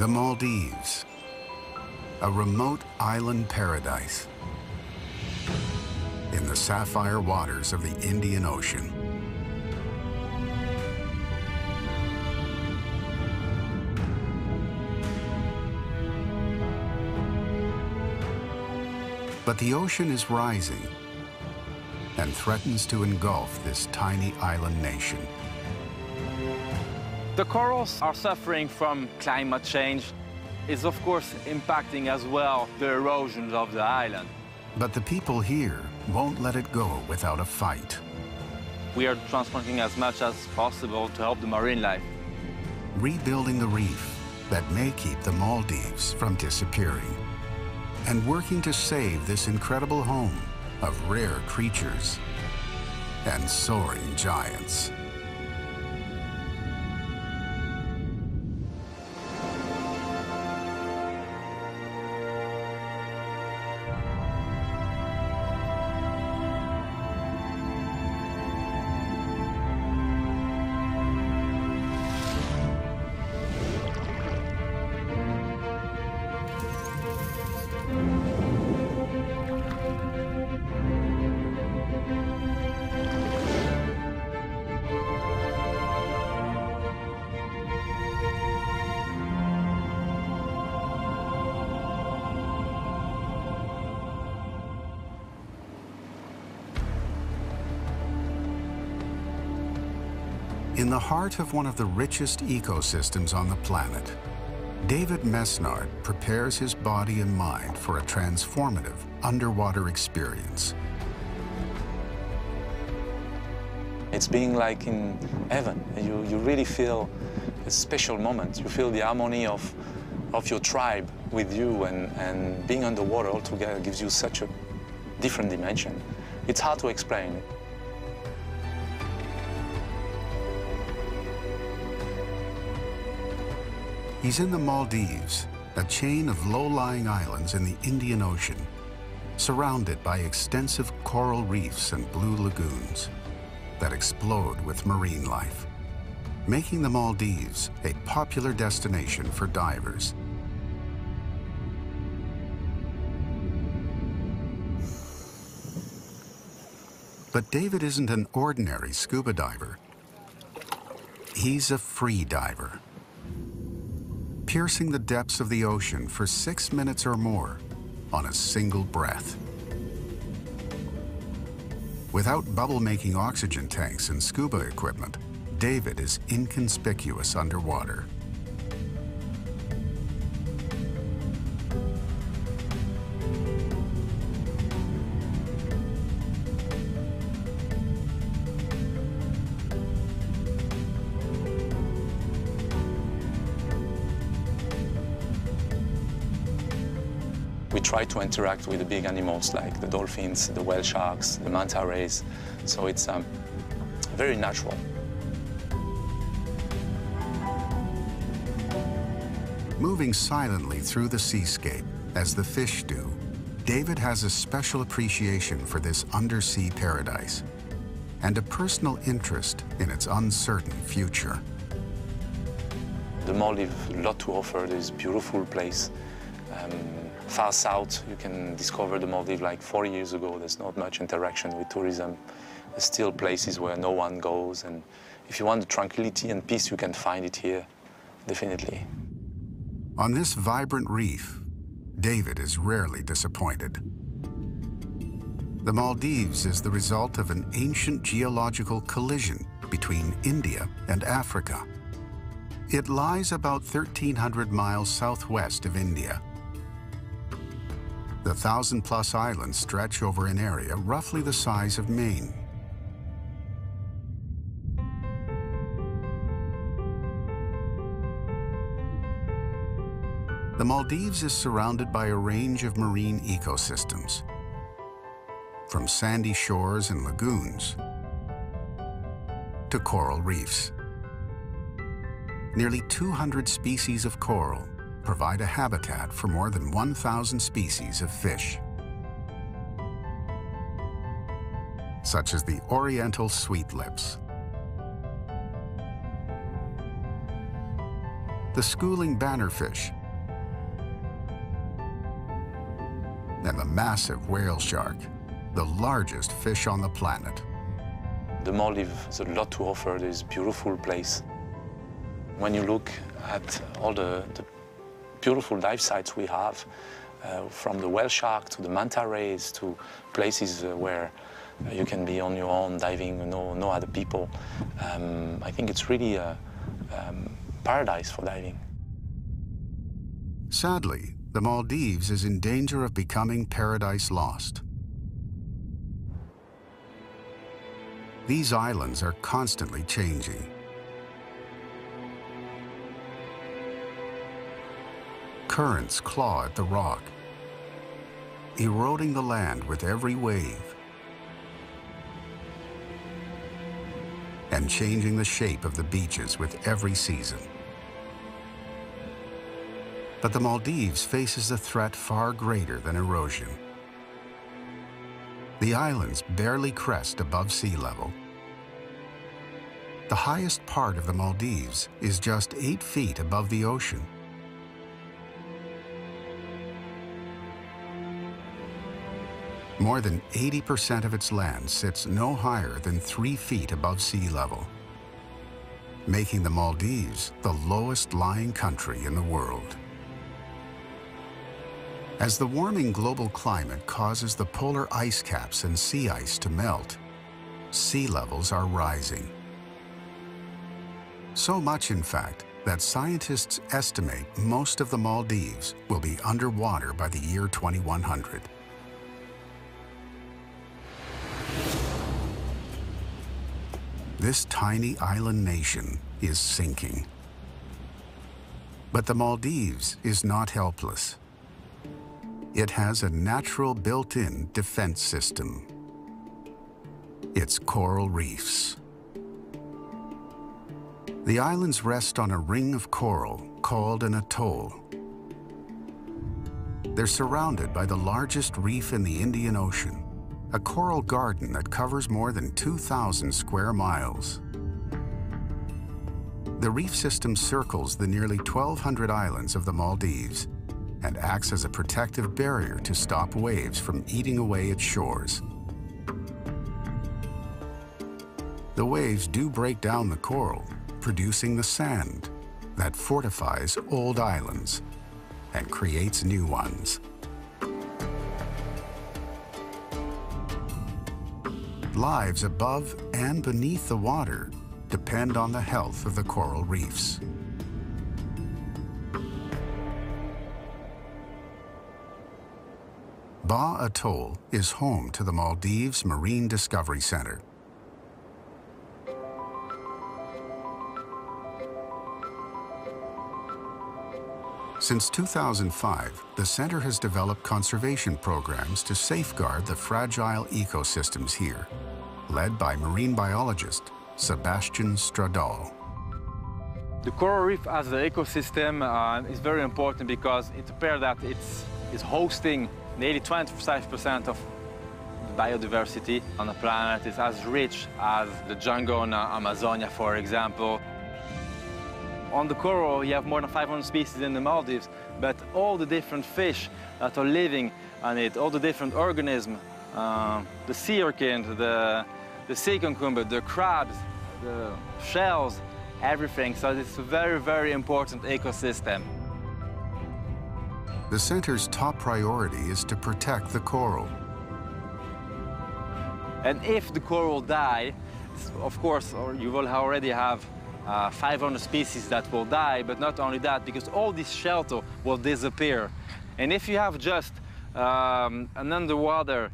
The Maldives, a remote island paradise in the sapphire waters of the Indian Ocean. But the ocean is rising and threatens to engulf this tiny island nation. The corals are suffering from climate change. It's of course impacting as well the erosion of the island. But the people here won't let it go without a fight. We are transplanting as much as possible to help the marine life. Rebuilding the reef that may keep the Maldives from disappearing, and working to save this incredible home of rare creatures and soaring giants. In the heart of one of the richest ecosystems on the planet, David Mesnard prepares his body and mind for a transformative underwater experience. It's being like in heaven. You really feel a special moment. You feel the harmony of your tribe with you, and being underwater altogether gives you such a different dimension. It's hard to explain. He's in the Maldives, a chain of low-lying islands in the Indian Ocean, surrounded by extensive coral reefs and blue lagoons that explode with marine life, making the Maldives a popular destination for divers. But David isn't an ordinary scuba diver. He's a free diver, piercing the depths of the ocean for 6 minutes or more on a single breath. Without bubble-making oxygen tanks and scuba equipment, David is inconspicuous underwater. We try to interact with the big animals like the dolphins, the whale sharks, the manta rays, so it's very natural. Moving silently through the seascape, as the fish do, David has a special appreciation for this undersea paradise and a personal interest in its uncertain future. The Maldives have a lot to offer. This beautiful place. Far south, you can discover the Maldives like 40 years ago. There's not much interaction with tourism. There's still places where no one goes, and if you want the tranquility and peace, you can find it here, definitely. On this vibrant reef, David is rarely disappointed. The Maldives is the result of an ancient geological collision between India and Africa. It lies about 1,300 miles southwest of India. The 1,000-plus islands stretch over an area roughly the size of Maine. The Maldives is surrounded by a range of marine ecosystems, from sandy shores and lagoons to coral reefs. Nearly 200 species of coral provide a habitat for more than 1,000 species of fish, such as the oriental sweetlips, the schooling bannerfish, and the massive whale shark, the largest fish on the planet. The Maldives has a lot to offer. This beautiful place. When you look at all the beautiful dive sites we have, from the whale shark to the manta rays to places where you can be on your own diving, no other people. I think it's really a paradise for diving. Sadly, the Maldives is in danger of becoming paradise lost. These islands are constantly changing. Currents claw at the rock, eroding the land with every wave and changing the shape of the beaches with every season. But the Maldives faces a threat far greater than erosion. The islands barely crest above sea level. The highest part of the Maldives is just 8 feet above the ocean. More than 80% of its land sits no higher than 3 feet above sea level, making the Maldives the lowest lying country in the world. As the warming global climate causes the polar ice caps and sea ice to melt, sea levels are rising. So much, in fact, that scientists estimate most of the Maldives will be underwater by the year 2100. This tiny island nation is sinking. But the Maldives is not helpless. It has a natural built-in defense system. Its coral reefs. The islands rest on a ring of coral called an atoll. They're surrounded by the largest reef in the Indian Ocean, a coral garden that covers more than 2,000 square miles. The reef system circles the nearly 1,200 islands of the Maldives and acts as a protective barrier to stop waves from eating away its shores. The waves do break down the coral, producing the sand that fortifies old islands and creates new ones. Lives above and beneath the water depend on the health of the coral reefs. Ba Atoll is home to the Maldives Marine Discovery Center. Since 2005, the center has developed conservation programs to safeguard the fragile ecosystems here, led by marine biologist Sebastian Stradal. The coral reef as an ecosystem is very important because it appears that it's hosting nearly 25% of the biodiversity on the planet. It's as rich as the jungle in Amazonia, for example. On the coral, you have more than 500 species in the Maldives, but all the different fish that are living on it, all the different organisms, the sea urchin, the sea cucumber, the crabs, the shells, everything. So it's a very, very important ecosystem. The center's top priority is to protect the coral. And if the coral die, of course, you will already have 500 species that will die, but not only that, because all this shelter will disappear. And if you have just an underwater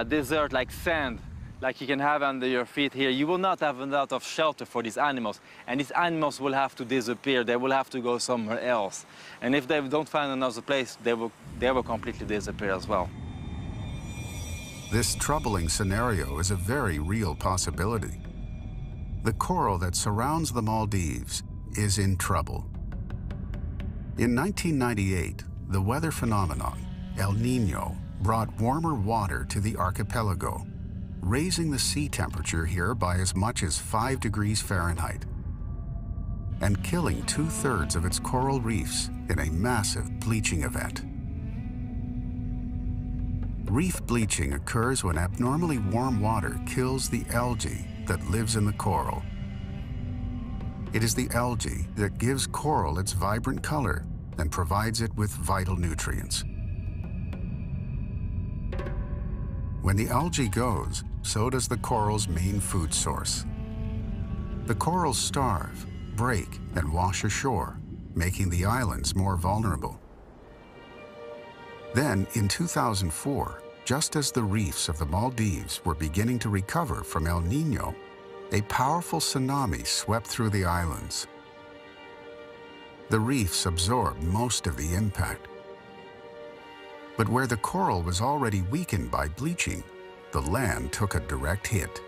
desert like sand, like you can have under your feet here, you will not have a lot of shelter for these animals. And these animals will have to disappear. They will have to go somewhere else. And if they don't find another place, they will completely disappear as well. This troubling scenario is a very real possibility. The coral that surrounds the Maldives is in trouble. In 1998, the weather phenomenon, El Niño, brought warmer water to the archipelago, raising the sea temperature here by as much as 5 degrees Fahrenheit. and killing 2/3 of its coral reefs in a massive bleaching event. Reef bleaching occurs when abnormally warm water kills the algae that lives in the coral. It is the algae that gives coral its vibrant color and provides it with vital nutrients. When the algae goes, so does the coral's main food source. The corals starve, break, and wash ashore, making the islands more vulnerable. Then, in 2004, just as the reefs of the Maldives were beginning to recover from El Niño, a powerful tsunami swept through the islands. The reefs absorbed most of the impact. But where the coral was already weakened by bleaching, the land took a direct hit.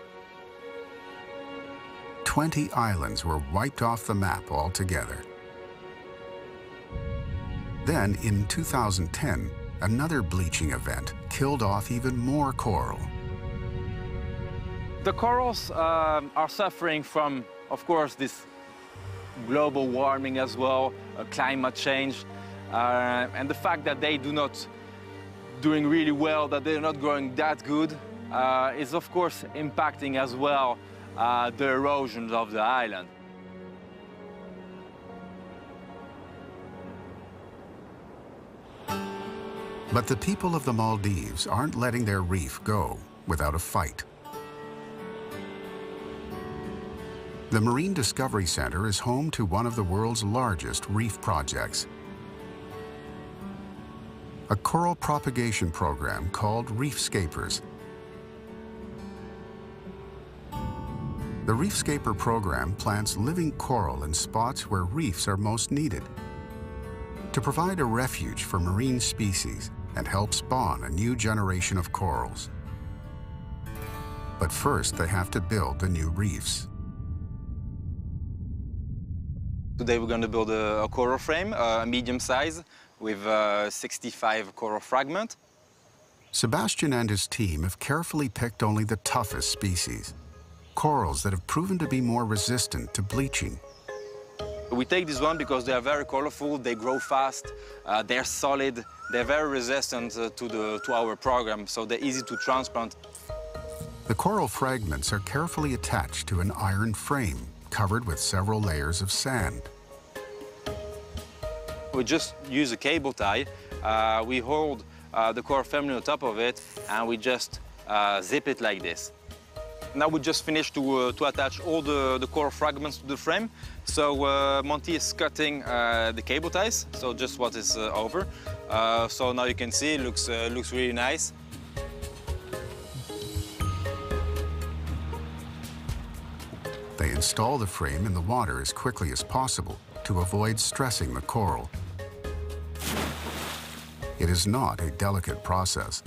20 islands were wiped off the map altogether. Then, in 2010, another bleaching event killed off even more coral. The corals are suffering from, of course, this global warming as well, climate change, and the fact that they do not doing really well, that they're not growing that good, is of course impacting as well the erosion of the island. But the people of the Maldives aren't letting their reef go without a fight. The Marine Discovery Center is home to one of the world's largest reef projects, a coral propagation program called Reefscapers. The Reefscaper program plants living coral in spots where reefs are most needed to provide a refuge for marine species and help spawn a new generation of corals. But first, they have to build the new reefs. Today we're going to build a coral frame, a medium size, with 65 coral fragments. Sebastian and his team have carefully picked only the toughest species, corals that have proven to be more resistant to bleaching. We take this one because they are very colorful, they grow fast, they're solid, they're very resistant to our program, so they're easy to transplant. The coral fragments are carefully attached to an iron frame covered with several layers of sand. We just use a cable tie. We hold the coral frame on top of it, and we just zip it like this. Now we just finished to attach all the coral fragments to the frame. So Monty is cutting the cable ties, so just what is over. So now you can see it looks really nice. They install the frame in the water as quickly as possible to avoid stressing the coral. It is not a delicate process.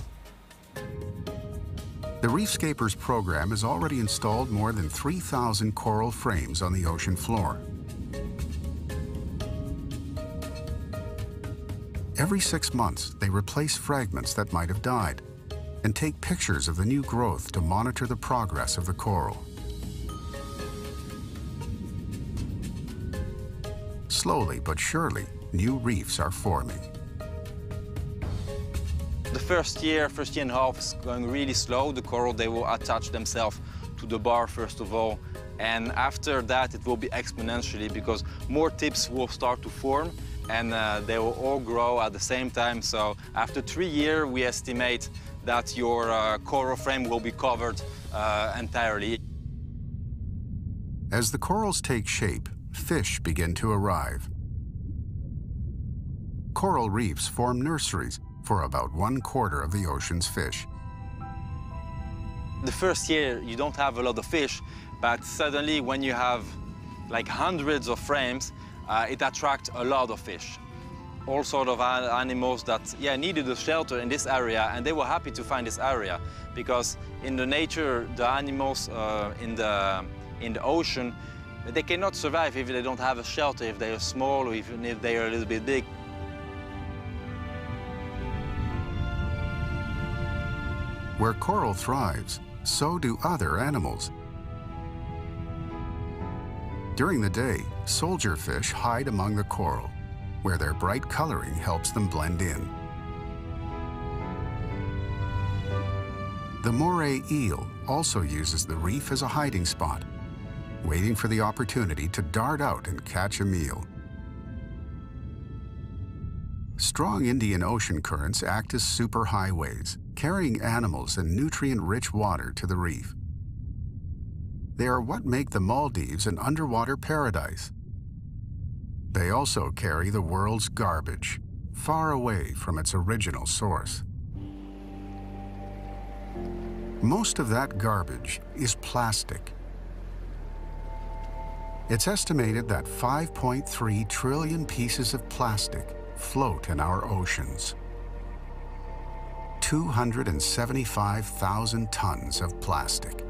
The Reefscapers program has already installed more than 3,000 coral frames on the ocean floor. Every 6 months, they replace fragments that might have died and take pictures of the new growth to monitor the progress of the coral. Slowly but surely, new reefs are forming. The first year and a half is going really slow. The coral, they will attach themselves to the bar first of all. And after that, it will be exponentially because more tips will start to form and they will all grow at the same time. So after 3 years, we estimate that your coral frame will be covered entirely. As the corals take shape, fish begin to arrive. Coral reefs form nurseries for about 1/4 of the ocean's fish. The first year, you don't have a lot of fish, but suddenly when you have like hundreds of frames, it attracts a lot of fish. All sort of animals that needed a shelter in this area, and they were happy to find this area because in the nature, the animals in the ocean, they cannot survive if they don't have a shelter, if they are small or even if they are a little bit big. Where coral thrives, so do other animals. During the day, soldier fish hide among the coral, where their bright coloring helps them blend in. The moray eel also uses the reef as a hiding spot, waiting for the opportunity to dart out and catch a meal. Strong Indian Ocean currents act as superhighways, carrying animals and nutrient-rich water to the reef. They are what make the Maldives an underwater paradise. They also carry the world's garbage, far away from its original source. Most of that garbage is plastic. It's estimated that 5.3 trillion pieces of plastic float in our oceans. 275,000 tons of plastic.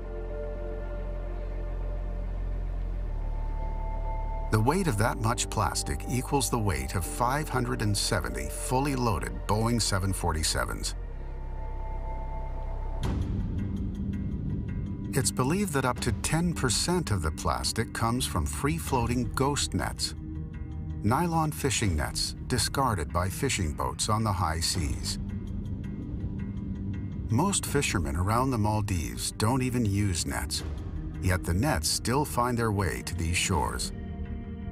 The weight of that much plastic equals the weight of 570 fully loaded Boeing 747s. It's believed that up to 10% of the plastic comes from free-floating ghost nets, nylon fishing nets discarded by fishing boats on the high seas. Most fishermen around the Maldives don't even use nets, yet the nets still find their way to these shores,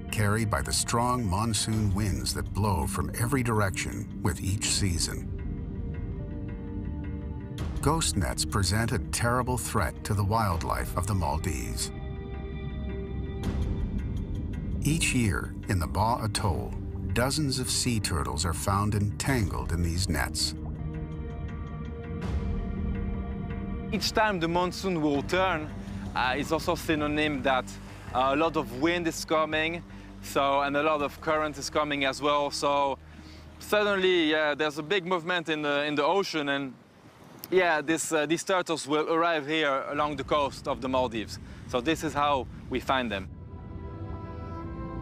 carried by the strong monsoon winds that blow from every direction with each season. Ghost nets present a terrible threat to the wildlife of the Maldives. Each year in the Ba Atoll, dozens of sea turtles are found entangled in these nets. Each time the monsoon will turn, it's also synonym that a lot of wind is coming, and a lot of current is coming as well. So suddenly, there's a big movement in the ocean, and these turtles will arrive here along the coast of the Maldives. So this is how we find them.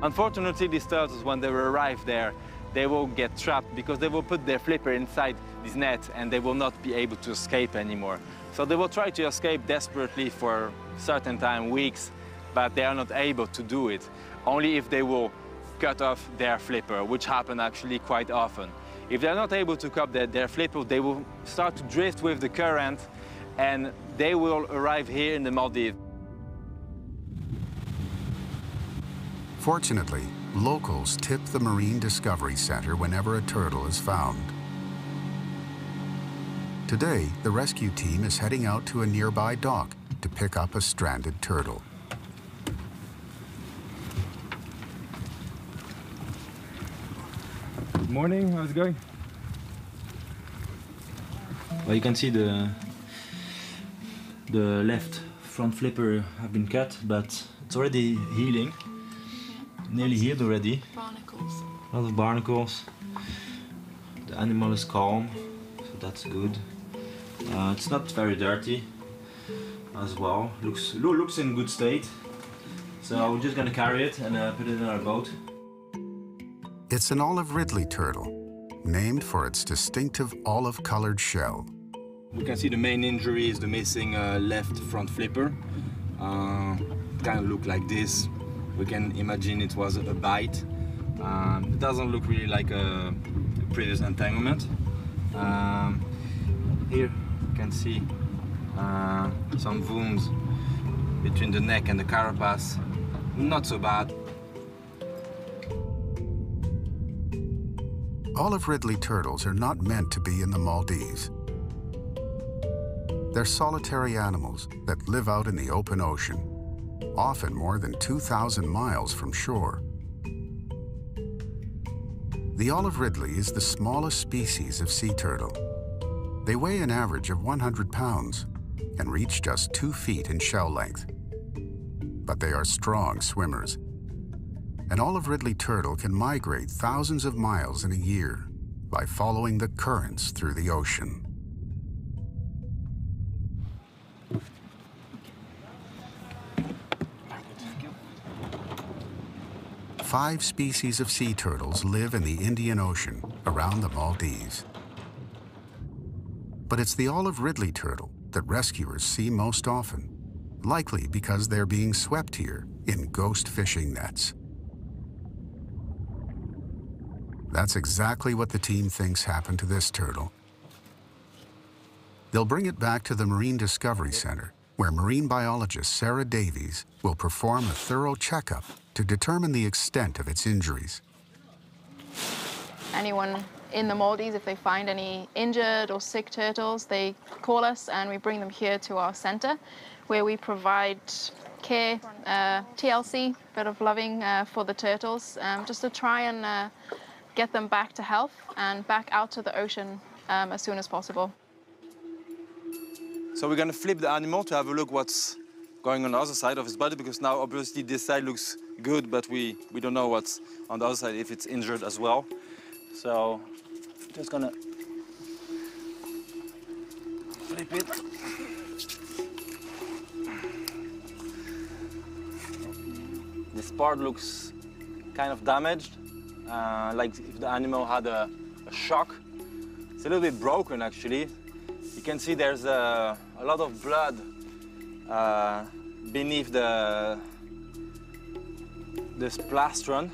Unfortunately, these turtles, when they will arrive there, they will get trapped because they will put their flipper inside this net and they will not be able to escape anymore. So they will try to escape desperately for a certain time, weeks, but they are not able to do it. Only if they will cut off their flipper, which happens actually quite often. If they're not able to cut their flipper, they will start to drift with the current and they will arrive here in the Maldives. Fortunately, locals tip the Marine Discovery Center whenever a turtle is found. Today, the rescue team is heading out to a nearby dock to pick up a stranded turtle. Good morning, how's it going? Well, you can see the left front flipper have been cut, but it's already healing. Nearly healed already. Barnacles. A lot of barnacles. The animal is calm, so that's good. It's not very dirty as well. Looks in good state. So we're just gonna carry it and put it in our boat. It's an olive ridley turtle, named for its distinctive olive-colored shell. You can see the main injury is the missing left front flipper. It kind of looked like this. We can imagine it was a bite. It doesn't look really like a previous entanglement. Here you can see some wounds between the neck and the carapace. Not so bad. Olive ridley turtles are not meant to be in the Maldives. They're solitary animals that live out in the open ocean, often more than 2,000 miles from shore. The olive ridley is the smallest species of sea turtle. They weigh an average of 100 pounds and reach just 2 feet in shell length. But they are strong swimmers. An olive ridley turtle can migrate thousands of miles in a year by following the currents through the ocean. Five species of sea turtles live in the Indian Ocean around the Maldives. But it's the olive ridley turtle that rescuers see most often, likely because they're being swept here in ghost fishing nets. That's exactly what the team thinks happened to this turtle. They'll bring it back to the Marine Discovery Center, where marine biologist Sarah Davies will perform a thorough checkup to determine the extent of its injuries. Anyone in the Maldives, if they find any injured or sick turtles, they call us and we bring them here to our center, where we provide care, TLC, bit of loving for the turtles, just to try and get them back to health and back out to the ocean as soon as possible. So we're going to flip the animal to have a look what's going on the other side of his body, because now obviously this side looks good, but we don't know what's on the other side, if it's injured as well. So just gonna flip it. This part looks kind of damaged, like if the animal had a shock. It's a little bit broken actually. You can see there's a lot of blood beneath this plastron.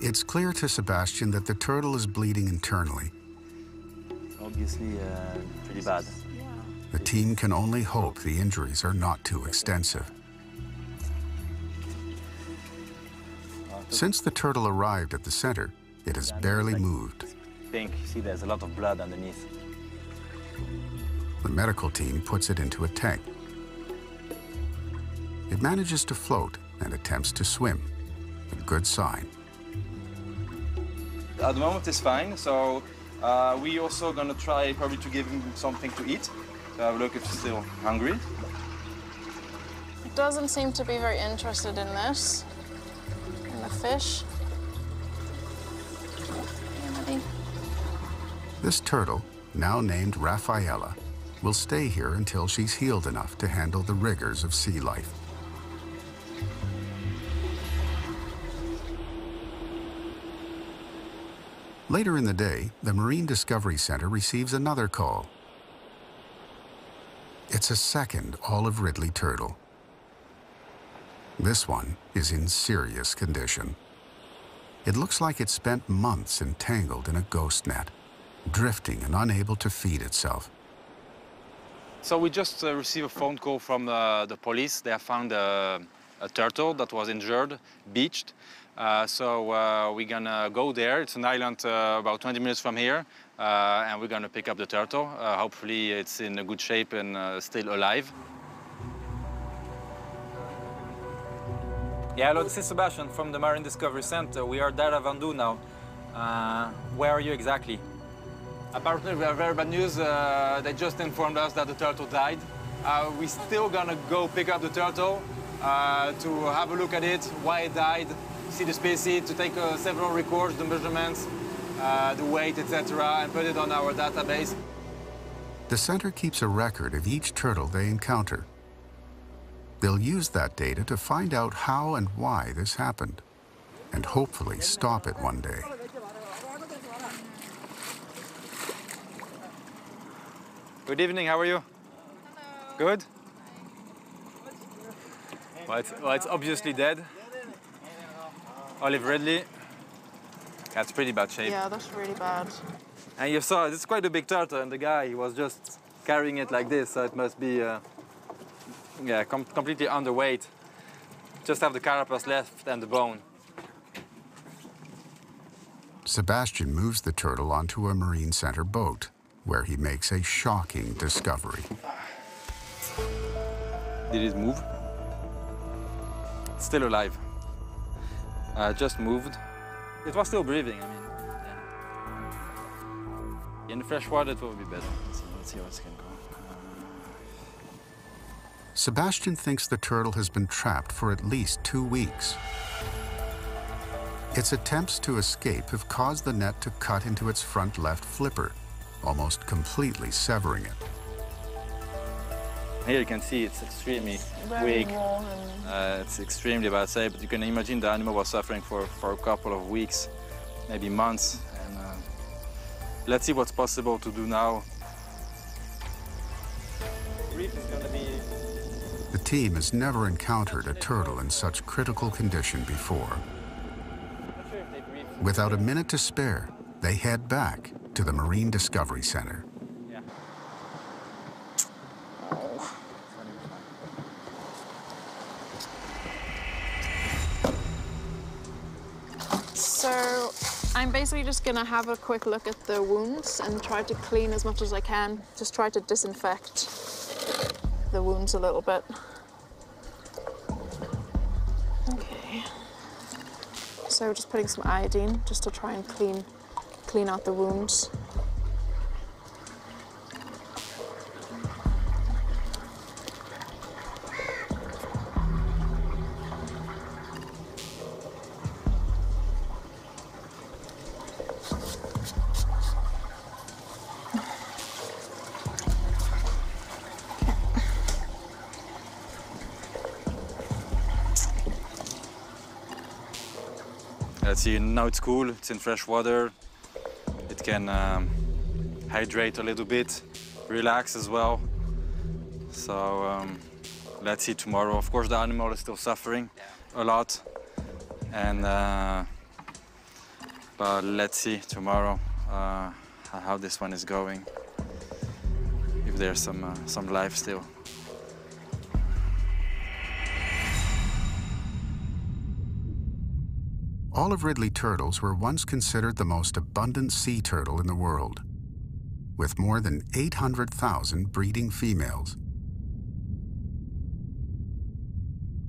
It's clear to Sebastian that the turtle is bleeding internally. Obviously, pretty bad. The team can only hope the injuries are not too extensive. Since the turtle arrived at the center, it has barely moved. Pink, see there's a lot of blood underneath. The medical team puts it into a tank. It manages to float and attempts to swim, a good sign. At the moment it's fine, so we also gonna try probably to give him something to eat. So have a look if he's still hungry. It doesn't seem to be very interested in this, in the fish. This turtle, now named Rafaela, will stay here until she's healed enough to handle the rigors of sea life. Later in the day, the Marine Discovery Center receives another call. It's a second olive ridley turtle. This one is in serious condition. It looks like it spent months entangled in a ghost net, drifting and unable to feed itself. So we just received a phone call from the police. They have found a turtle that was injured, beached. So we're gonna go there. It's an island about 20 minutes from here, and we're gonna pick up the turtle. Hopefully it's in a good shape and still alive. Yeah, hello, this is Sebastian from the Marine Discovery Center. We are there at Vandu now. Where are you exactly? Apparently we have very bad news. They just informed us that the turtle died. We're still gonna go pick up the turtle to have a look at it, why it died, see the species, to take several records, the measurements, the weight, etc., and put it on our database. The center keeps a record of each turtle they encounter. They'll use that data to find out how and why this happened, and hopefully stop it one day. Good evening, how are you? Hello. Good? Well, it's obviously dead. Olive ridley. That's pretty bad shape. Yeah, that's really bad. And you saw, it's quite a big turtle, and the guy, he was just carrying it like this, so it must be yeah, completely underweight. Just have the carapace left and the bone. Sebastian moves the turtle onto a Marine Center boat, where he makes a shocking discovery. Did it move? It's still alive. Just moved. It was still breathing, I mean, yeah. In the fresh water, it will be better. Let's see how it can go. Sebastian thinks the turtle has been trapped for at least 2 weeks. Its attempts to escape have caused the net to cut into its front left flipper, almost completely severing it. Here you can see it's extremely weak. It's extremely bad shape, but you can imagine the animal was suffering for a couple of weeks, maybe months. And let's see what's possible to do now. The reef is going to be The team has never encountered a turtle in such critical condition before. Without a minute to spare, they head back to the Marine Discovery Center. So I'm basically just gonna have a quick look at the wounds and try to clean as much as I can. Just try to disinfect the wounds a little bit. Okay. So just putting some iodine just to try and clean out the wounds. Let's see, now it's cool, it's in fresh water. It can hydrate a little bit, relax as well. So let's see tomorrow. Of course, the animal is still suffering a lot. And but let's see tomorrow how this one is going. If there's some life still. Olive Ridley turtles were once considered the most abundant sea turtle in the world, with more than 800,000 breeding females.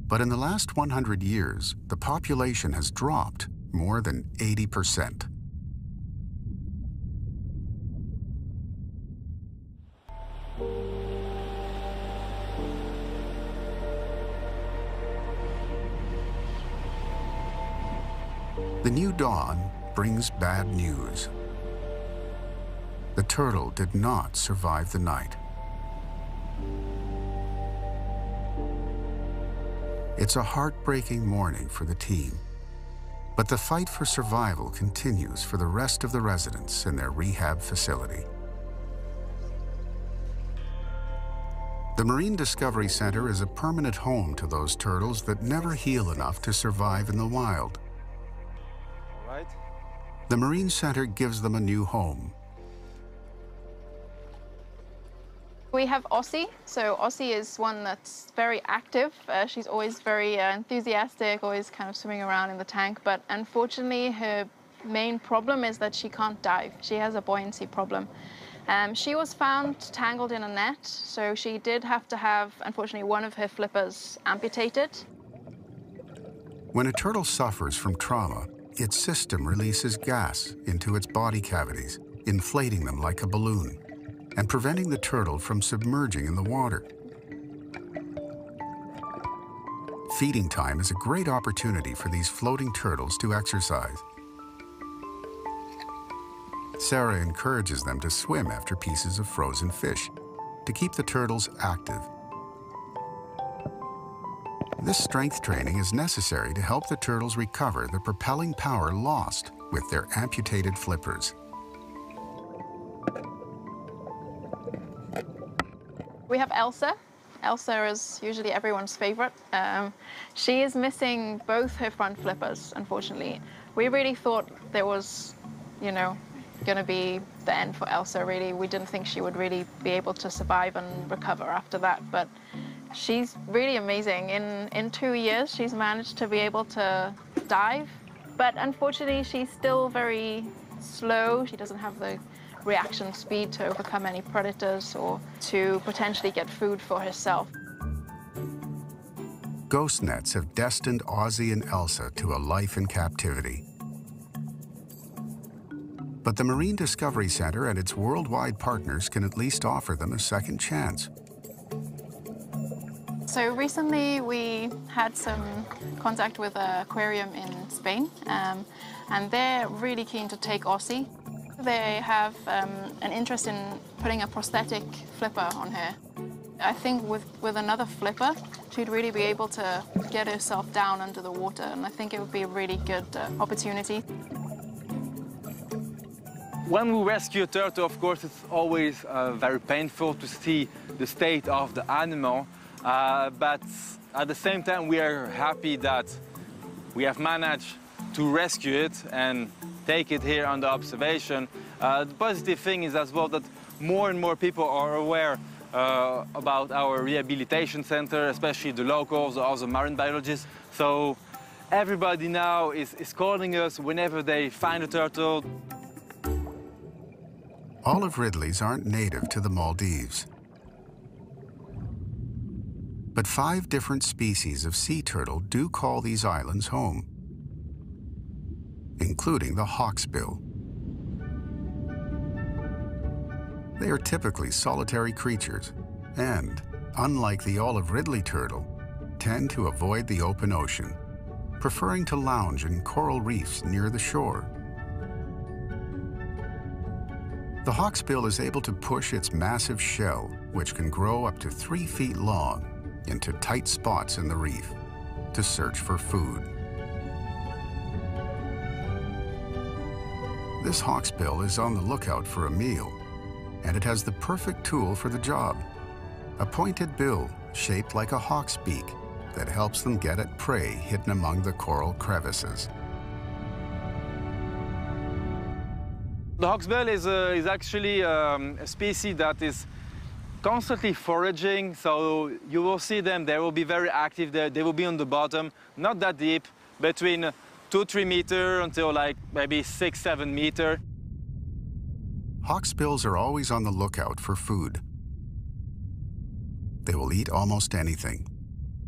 But in the last 100 years, the population has dropped more than 80%. The new dawn brings bad news. The turtle did not survive the night. It's a heartbreaking morning for the team, but the fight for survival continues for the rest of the residents in their rehab facility. The Marine Discovery Center is a permanent home to those turtles that never heal enough to survive in the wild. The Marine Center gives them a new home. We have Ossie. So Ossie is one that's very active. She's always very enthusiastic, always kind of swimming around in the tank. But unfortunately, her main problem is that she can't dive. She has a buoyancy problem. She was found tangled in a net, so she did have to have, unfortunately, one of her flippers amputated. When a turtle suffers from trauma, its system releases gas into its body cavities, inflating them like a balloon, and preventing the turtle from submerging in the water. Feeding time is a great opportunity for these floating turtles to exercise. Sarah encourages them to swim after pieces of frozen fish to keep the turtles active. This strength training is necessary to help the turtles recover the propelling power lost with their amputated flippers. We have Elsa. Elsa is usually everyone's favorite. She is missing both her front flippers, unfortunately. We really thought there was, you know, going to be the end for Elsa, really. We didn't think she would really be able to survive and recover after that, but she's really amazing. In 2 years, she's managed to be able to dive, but unfortunately, she's still very slow. She doesn't have the reaction speed to overcome any predators or to potentially get food for herself. Ghost nets have destined Ozzy and Elsa to a life in captivity. But the Marine Discovery Center and its worldwide partners can at least offer them a second chance. So recently we had some contact with an aquarium in Spain, and they're really keen to take Ossie. They have an interest in putting a prosthetic flipper on her. I think with another flipper, she'd really be able to get herself down under the water, and I think it would be a really good opportunity. When we rescue a turtle, of course, it's always very painful to see the state of the animal. but at the same time, we are happy that we have managed to rescue it and take it here under observation. The positive thing is as well that more and more people are aware about our rehabilitation center, especially the locals, also marine biologists. So everybody now is calling us whenever they find a turtle. Olive Ridleys aren't native to the Maldives. But 5 different species of sea turtle do call these islands home, including the hawksbill. They are typically solitary creatures and, unlike the olive ridley turtle, tend to avoid the open ocean, preferring to lounge in coral reefs near the shore. The hawksbill is able to push its massive shell, which can grow up to 3 feet long, into tight spots in the reef to search for food. This hawksbill is on the lookout for a meal, and it has the perfect tool for the job, a pointed bill shaped like a hawk's beak that helps them get at prey hidden among the coral crevices. The hawksbill is actually a species that is constantly foraging, so you will see them, they will be very active, they will be on the bottom, not that deep, between 2-3 meters until like maybe 6-7 meters. Hawksbills are always on the lookout for food. They will eat almost anything: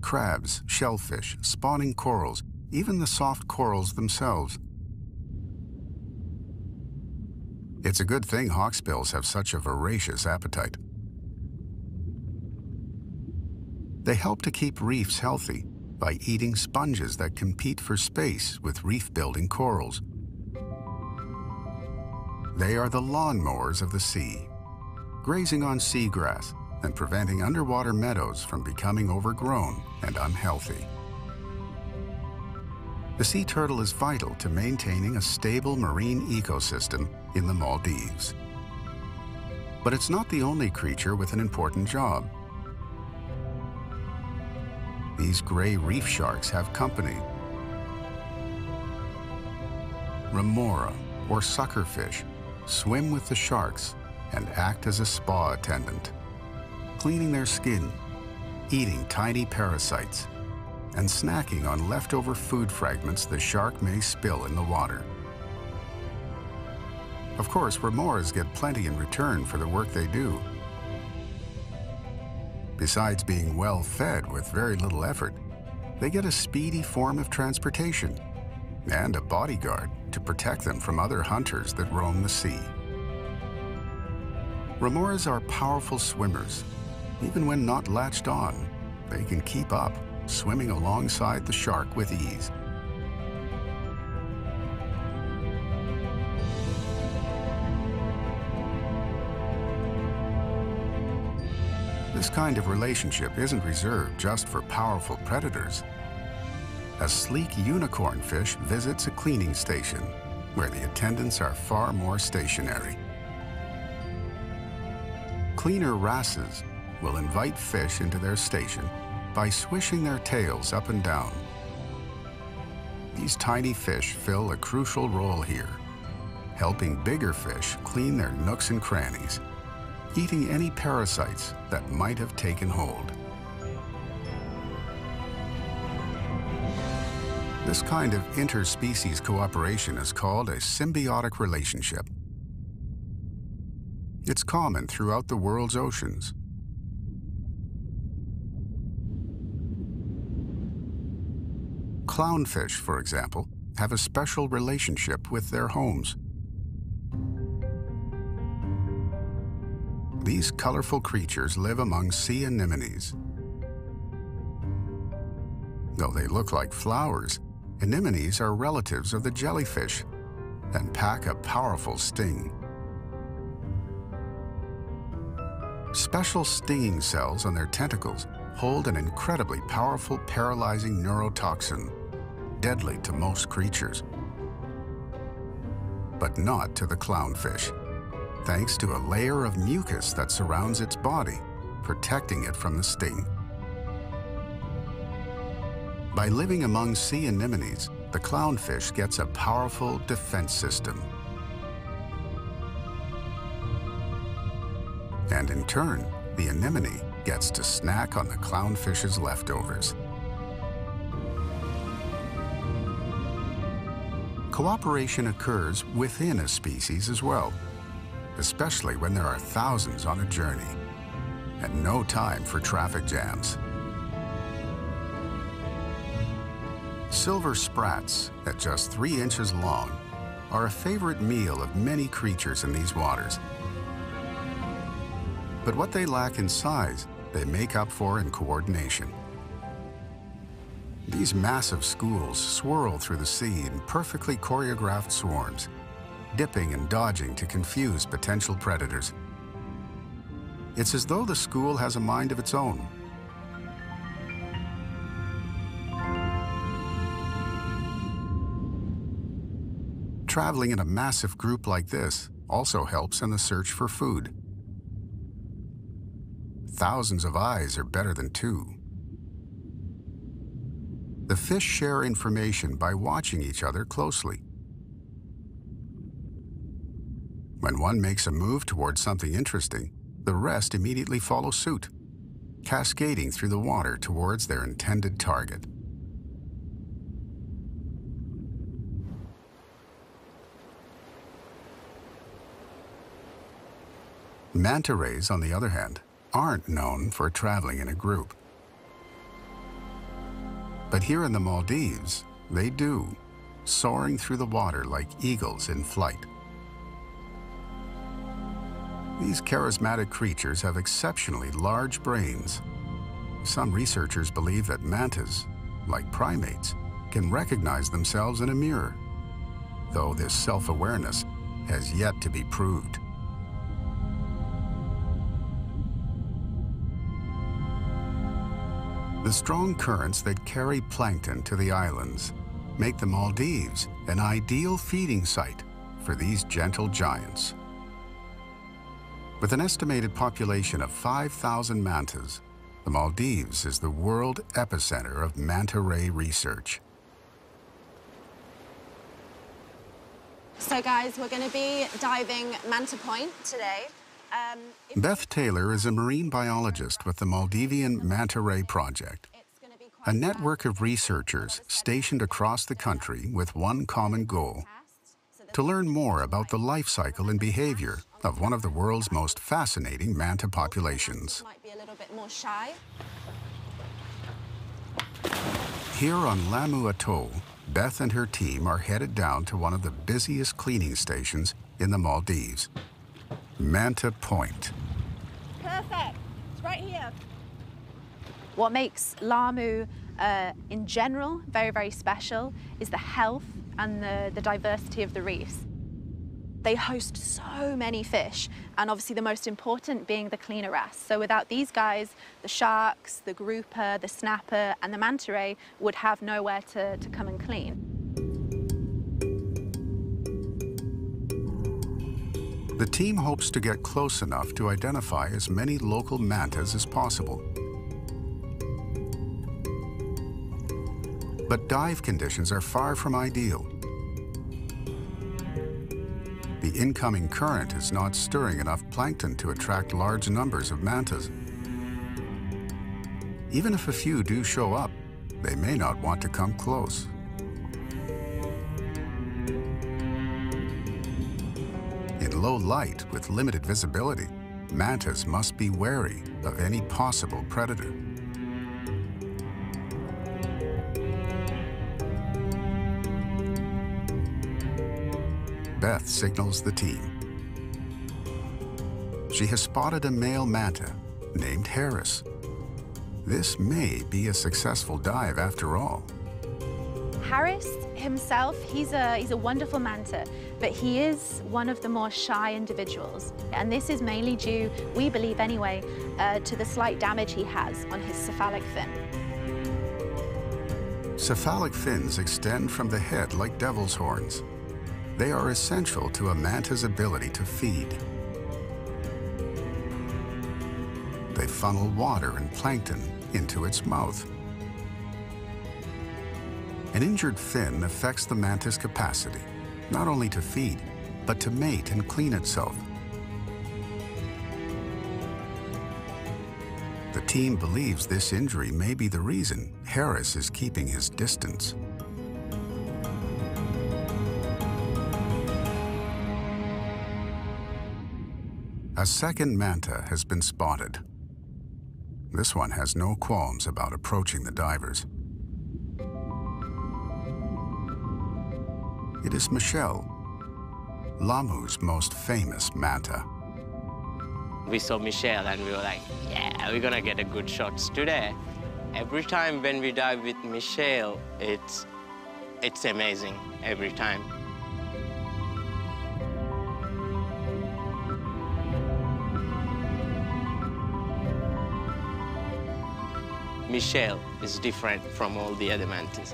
crabs, shellfish, spawning corals, even the soft corals themselves. It's a good thing hawksbills have such a voracious appetite. They help to keep reefs healthy by eating sponges that compete for space with reef-building corals. They are the lawnmowers of the sea, grazing on seagrass and preventing underwater meadows from becoming overgrown and unhealthy. The sea turtle is vital to maintaining a stable marine ecosystem in the Maldives. But it's not the only creature with an important job. These gray reef sharks have company. Remora, or suckerfish, swim with the sharks and act as a spa attendant, cleaning their skin, eating tiny parasites, and snacking on leftover food fragments the shark may spill in the water. Of course, remoras get plenty in return for the work they do. Besides being well fed with very little effort, they get a speedy form of transportation and a bodyguard to protect them from other hunters that roam the sea. Remoras are powerful swimmers. Even when not latched on, they can keep up, swimming alongside the shark with ease. This kind of relationship isn't reserved just for powerful predators. A sleek unicorn fish visits a cleaning station, where the attendants are far more stationary. Cleaner wrasses will invite fish into their station by swishing their tails up and down. These tiny fish fill a crucial role here, helping bigger fish clean their nooks and crannies, eating any parasites that might have taken hold. This kind of interspecies cooperation is called a symbiotic relationship. It's common throughout the world's oceans. Clownfish, for example, have a special relationship with their homes. These colorful creatures live among sea anemones. Though they look like flowers, anemones are relatives of the jellyfish and pack a powerful sting. Special stinging cells on their tentacles hold an incredibly powerful paralyzing neurotoxin, deadly to most creatures. But not to the clownfish, thanks to a layer of mucus that surrounds its body, protecting it from the sting. By living among sea anemones, the clownfish gets a powerful defense system. And in turn, the anemone gets to snack on the clownfish's leftovers. Cooperation occurs within a species as well, especially when there are thousands on a journey and no time for traffic jams. Silver sprats, at just 3 inches long, are a favorite meal of many creatures in these waters. But what they lack in size, they make up for in coordination. These massive schools swirl through the sea in perfectly choreographed swarms, dipping and dodging to confuse potential predators. It's as though the school has a mind of its own. Traveling in a massive group like this also helps in the search for food. Thousands of eyes are better than 2. The fish share information by watching each other closely. When one makes a move towards something interesting, the rest immediately follow suit, cascading through the water towards their intended target. Manta rays, on the other hand, aren't known for traveling in a group. But here in the Maldives, they do, soaring through the water like eagles in flight. These charismatic creatures have exceptionally large brains. Some researchers believe that mantas, like primates, can recognize themselves in a mirror, though this self-awareness has yet to be proved. The strong currents that carry plankton to the islands make the Maldives an ideal feeding site for these gentle giants. With an estimated population of 5,000 mantas, the Maldives is the world epicenter of manta ray research. So guys, we're going to be diving Manta Point today. Beth Taylor is a marine biologist with the Maldivian Manta Ray Project, a network of researchers stationed across the country with one common goal: to learn more about the life cycle and behavior of one of the world's most fascinating manta populations. Might be a little bit more shy. Here on Lamu Atoll, Beth and her team are headed down to one of the busiest cleaning stations in the Maldives, Manta Point. Perfect. It's right here. What makes Lamu in general very, very special is the health and the diversity of the reefs. They host so many fish, and obviously the most important being the cleaner wrasse. So without these guys, the sharks, the grouper, the snapper, and the manta ray would have nowhere to come and clean. The team hopes to get close enough to identify as many local mantas as possible. But dive conditions are far from ideal. The incoming current is not stirring enough plankton to attract large numbers of mantas. Even if a few do show up, they may not want to come close. In low light with limited visibility, mantas must be wary of any possible predator. Beth signals the team. She has spotted a male manta named Harris. This may be a successful dive after all. Harris himself, he's a wonderful manta, but he is one of the more shy individuals. And this is mainly due, we believe anyway, to the slight damage he has on his cephalic fin. Cephalic fins extend from the head like devil's horns. They are essential to a manta's ability to feed. They funnel water and plankton into its mouth. An injured fin affects the manta's capacity, not only to feed, but to mate and clean itself. The team believes this injury may be the reason Harris is keeping his distance. A second manta has been spotted. This one has no qualms about approaching the divers. It is Michelle, Lamu's most famous manta. We saw Michelle and we were like, yeah, we're gonna get a good shots today. Every time when we dive with Michelle, it's amazing every time. Michelle is different from all the other mantas.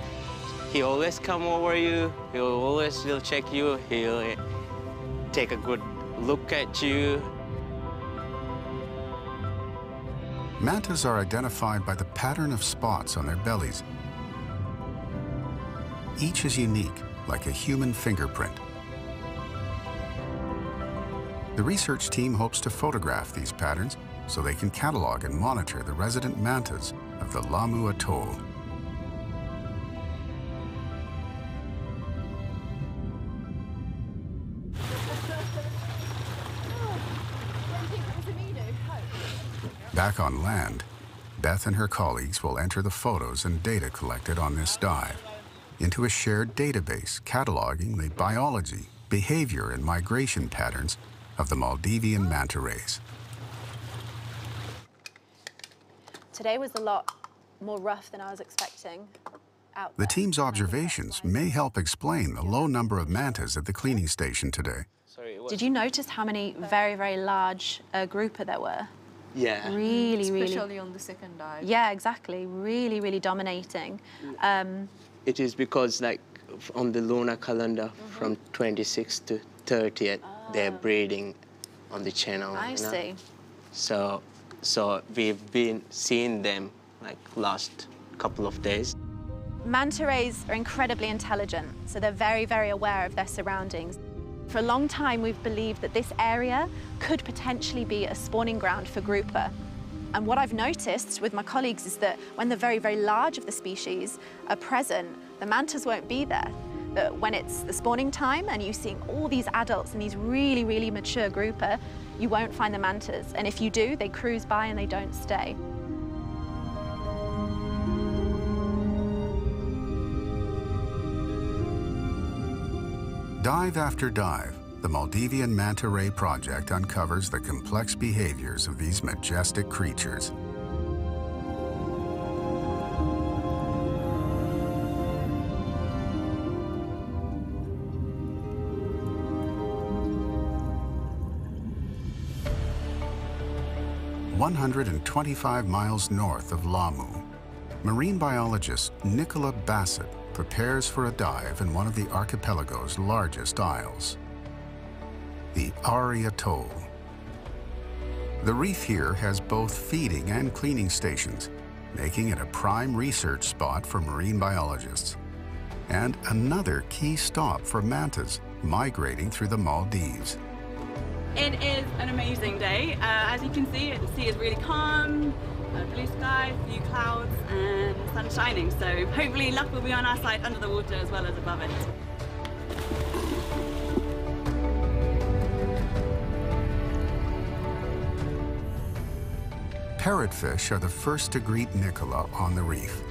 He always come over you, he'll always will check you, he'll take a good look at you. Mantas are identified by the pattern of spots on their bellies. Each is unique, like a human fingerprint. The research team hopes to photograph these patterns so they can catalog and monitor the resident mantas of the Lamu Atoll. Back on land, Beth and her colleagues will enter the photos and data collected on this dive into a shared database cataloging the biology, behavior, and migration patterns of the Maldivian manta rays. Today was a lot more rough than I was expecting. The team's observations may help explain the low number of mantas at the cleaning station today. Did you notice how many very, very large grouper there were? Yeah. Really, Especially on the second dive. Yeah, exactly. Really, really dominating. It is because, like, on the lunar calendar, from 26th to 30th, they're breeding on the channel. I see. So we've been seeing them, like, last couple of days. Manta rays are incredibly intelligent, so they're very, very aware of their surroundings. For a long time, we've believed that this area could potentially be a spawning ground for grouper. And what I've noticed with my colleagues is that when the very, very large of the species are present, the mantas won't be there. That when it's the spawning time and you're seeing all these adults and these really, really mature grouper, you won't find the mantas. And if you do, they cruise by and they don't stay. Dive after dive, the Maldivian Manta Ray Project uncovers the complex behaviors of these majestic creatures. "125 miles north of Lamu, marine biologist Nicola Bassett prepares for a dive in one of the archipelago's largest isles, the Ari Atoll. The reef here has both feeding and cleaning stations, making it a prime research spot for marine biologists, and another key stop for mantas migrating through the Maldives. It is an amazing day. As you can see, the sea is really calm, blue sky, few clouds, and sun shining. So hopefully luck will be on our side under the water as well as above it. Parrotfish are the first to greet Nicola on the reef.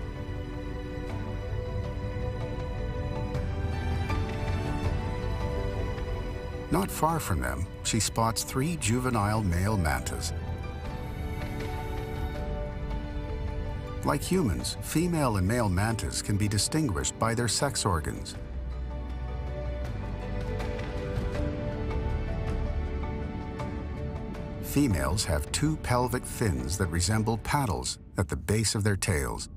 Not far from them, she spots 3 juvenile male mantas. Like humans, female and male mantas can be distinguished by their sex organs. Females have 2 pelvic fins that resemble paddles at the base of their tails.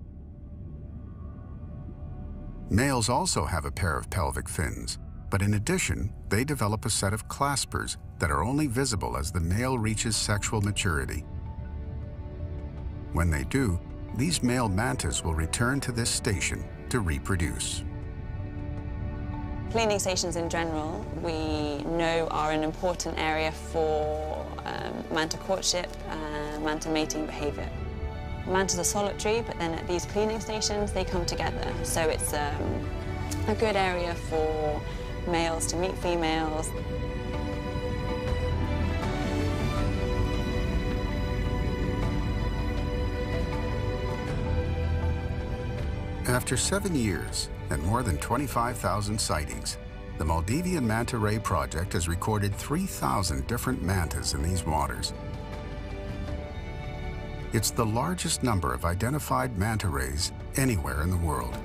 Males also have a pair of pelvic fins, but in addition, they develop a set of claspers that are only visible as the male reaches sexual maturity. When they do, these male mantas will return to this station to reproduce. Cleaning stations in general, we know are an important area for manta courtship and manta mating behaviour. Mantas are solitary, but then at these cleaning stations, they come together. So it's a good area for males to meet females. After 7 years and more than 25,000 sightings, the Maldivian Manta Ray Project has recorded 3,000 different mantas in these waters. It's the largest number of identified manta rays anywhere in the world.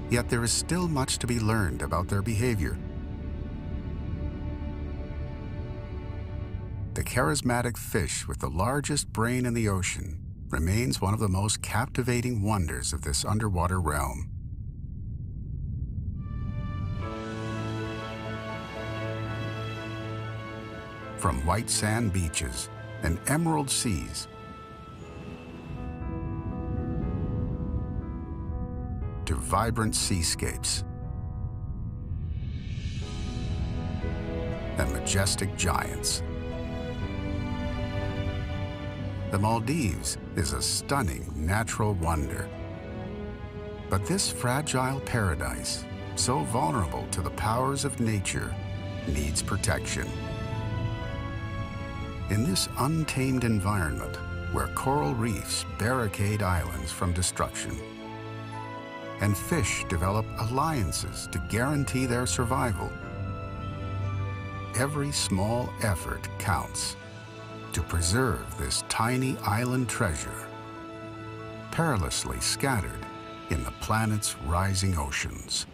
Yet there is still much to be learned about their behavior. The charismatic fish with the largest brain in the ocean remains one of the most captivating wonders of this underwater realm. From white sand beaches and emerald seas to vibrant seascapes and majestic giants, the Maldives is a stunning natural wonder. But this fragile paradise, so vulnerable to the powers of nature, needs protection. In this untamed environment, where coral reefs barricade islands from destruction, and fish develop alliances to guarantee their survival, every small effort counts to preserve this tiny island treasure, perilously scattered in the planet's rising oceans.